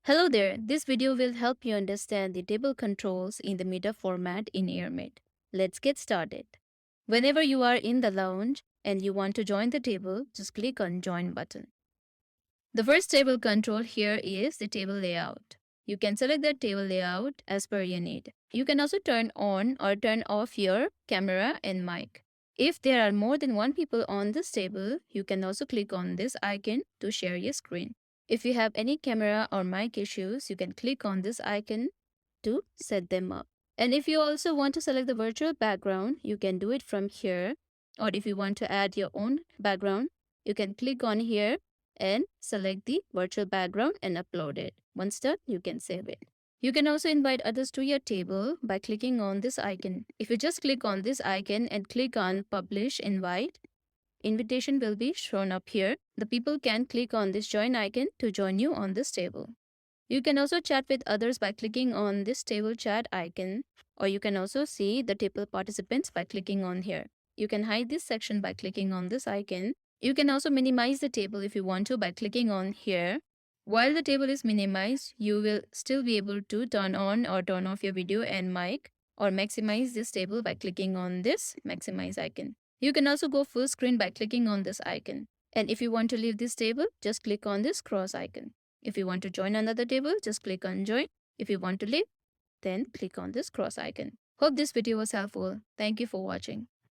Hello there, this video will help you understand the table controls in the Meetup format in Airmeet. Let's get started. Whenever you are in the lounge and you want to join the table, just click on Join button. The first table control here is the table layout. You can select the table layout as per your need. You can also turn on or turn off your camera and mic. If there are more than one people on this table, you can also click on this icon to share your screen. If you have any camera or mic issues, you can click on this icon to set them up. And if you also want to select the virtual background, you can do it from here. Or if you want to add your own background, you can click on here and select the virtual background and upload it. Once done, you can save it. You can also invite others to your table by clicking on this icon. If you just click on this icon and click on Publish Invite, invitation will be shown up here. The people can click on this join icon to join you on this table. You can also chat with others by clicking on this table chat icon, or you can also see the table participants by clicking on here. You can hide this section by clicking on this icon. You can also minimize the table if you want to by clicking on here. While the table is minimized, you will still be able to turn on or turn off your video and mic, or maximize this table by clicking on this maximize icon. You can also go full screen by clicking on this icon. And if you want to leave this table, just click on this cross icon. If you want to join another table, just click on join. If you want to leave, then click on this cross icon. Hope this video was helpful. Thank you for watching.